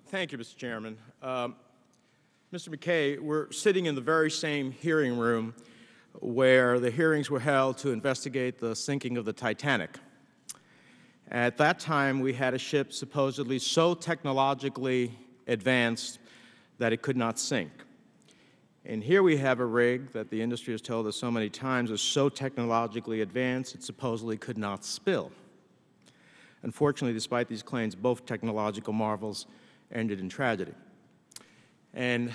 Thank you, Mr. Chairman. Mr. McKay, we're sitting in the very same hearing room where the hearings were held to investigate the sinking of the Titanic. At that time, we had a ship supposedly so technologically advanced that it could not sink. And here we have a rig that the industry has told us so many times is so technologically advanced it supposedly could not spill. Unfortunately, despite these claims, both technological marvels ended in tragedy. And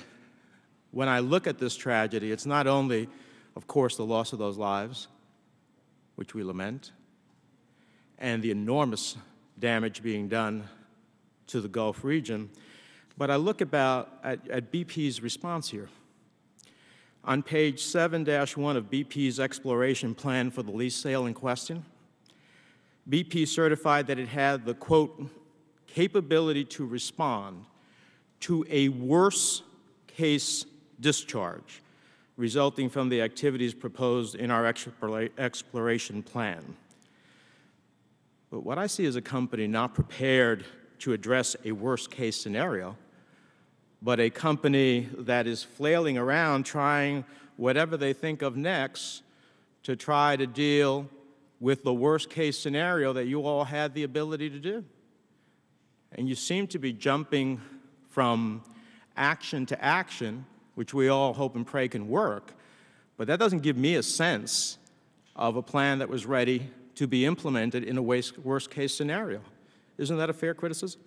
when I look at this tragedy, it's not only, of course, the loss of those lives, which we lament, and the enormous damage being done to the Gulf region, but I look at BP's response here. On page 7-1 of BP's exploration plan for the lease sale in question, BP certified that it had the, quote, capability to respond to a worst-case discharge resulting from the activities proposed in our exploration plan. But what I see is a company not prepared to address a worst-case scenario, but a company that is flailing around trying whatever they think of next to try to deal with the worst-case scenario that you all had the ability to do. And you seem to be jumping from action to action, which we all hope and pray can work, but that doesn't give me a sense of a plan that was ready to be implemented in a worst-case scenario. Isn't that a fair criticism?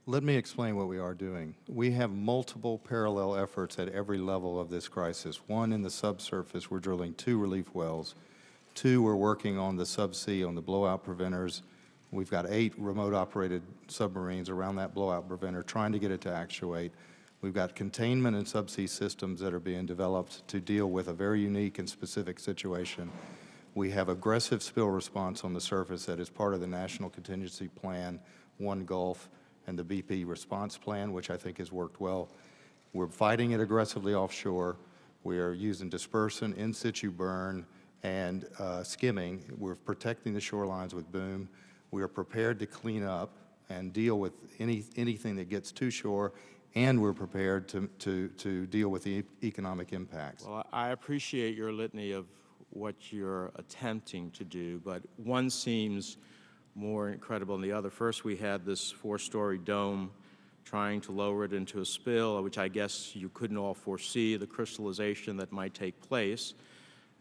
Let me explain what we are doing. We have multiple parallel efforts at every level of this crisis. One, in the subsurface, we're drilling 2 relief wells. 2, we're working on the subsea, on the blowout preventers. We've got 8 remote-operated submarines around that blowout preventer, trying to get it to actuate. We've got containment and subsea systems that are being developed to deal with a very unique and specific situation. We have aggressive spill response on the surface that is part of the National Contingency Plan, One Gulf, and the BP response plan, which I think has worked well. We're fighting it aggressively offshore. We are using dispersant, in-situ burn, and skimming. We're protecting the shorelines with boom. We are prepared to clean up and deal with anything that gets to shore, and we're prepared to deal with the economic impacts. Well, I appreciate your litany of what you're attempting to do, but one seems more incredible than the other. First, we had this 4-story dome trying to lower it into a spill, which I guess you couldn't all foresee, the crystallization that might take place.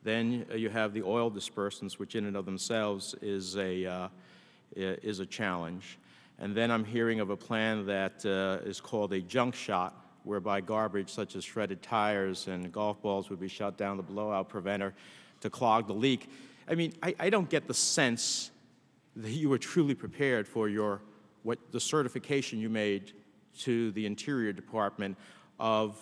Then you have the oil dispersants, which in and of themselves is a challenge. And then I'm hearing of a plan that is called a junk shot, whereby garbage such as shredded tires and golf balls would be shot down the blowout preventer to clog the leak. I mean, I don't get the sense that you were truly prepared for the certification you made to the Interior Department of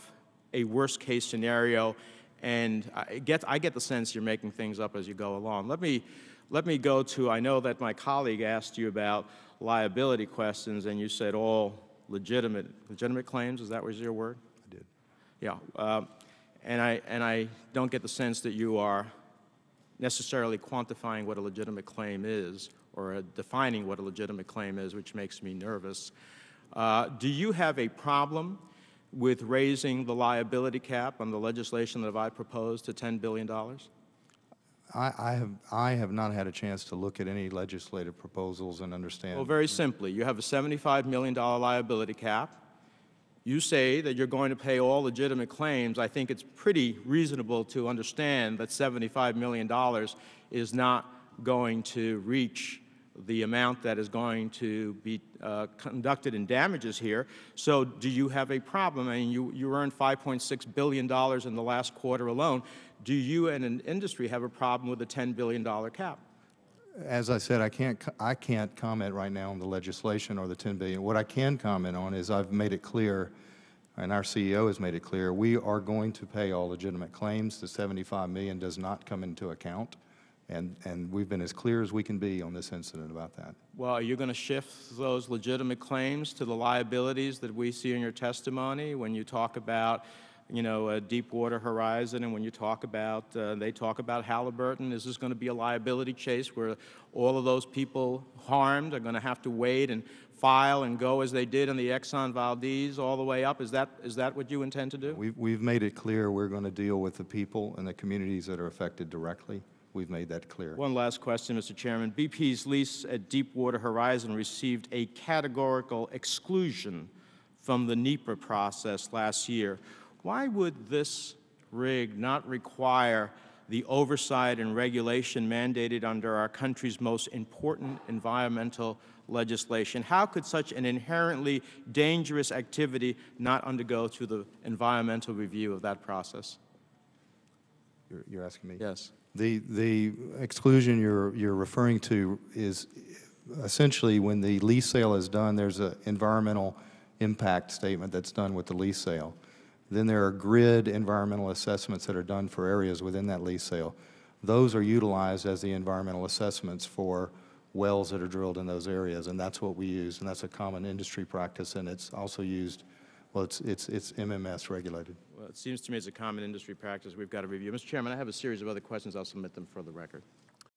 a worst-case scenario, and I get the sense you're making things up as you go along. Let me go to, I know that my colleague asked you about liability questions, and you said all legitimate claims. Is that was your word? I did. Yeah, and I don't get the sense that you are necessarily quantifying what a legitimate claim is or defining what a legitimate claim is, which makes me nervous. Do you have a problem with raising the liability cap on the legislation that I proposed to $10 billion? I have not had a chance to look at any legislative proposals and understand. Well, very simply, you have a $75 million liability cap. You say that you're going to pay all legitimate claims. I think it's pretty reasonable to understand that $75 million is not going to reach the amount that is going to be conducted in damages here. So do you have a problem? I mean, you earned $5.6 billion in the last quarter alone. Do you and an industry have a problem with a $10 billion cap? As I said, I can't comment right now on the legislation or the $10 billion. What I can comment on is I've made it clear, and our CEO has made it clear, we are going to pay all legitimate claims. The $75 million does not come into account, and we've been as clear as we can be on this incident about that. Well, are you going to shift those legitimate claims to the liabilities that we see in your testimony when you talk about you know, Deepwater Horizon, and when you talk about, they talk about Halliburton, is this going to be a liability chase where all of those people harmed are going to have to wait and file and go as they did in the Exxon Valdez all the way up? Is that what you intend to do? We've made it clear we're going to deal with the people and the communities that are affected directly. We've made that clear. One last question, Mr. Chairman. BP's lease at Deepwater Horizon received a categorical exclusion from the NEPA process last year. Why would this rig not require the oversight and regulation mandated under our country's most important environmental legislation? How could such an inherently dangerous activity not undergo through the environmental review of that process? You're asking me? Yes. The exclusion you're referring to is essentially when the lease sale is done, there's an environmental impact statement that's done with the lease sale. Then there are grid environmental assessments that are done for areas within that lease sale. Those are utilized as the environmental assessments for wells that are drilled in those areas, and that's what we use, and that's a common industry practice, and it's also used, well, it's MMS regulated. Well, it seems to me it's a common industry practice we've got to review. Mr. Chairman, I have a series of other questions. I'll submit them for the record.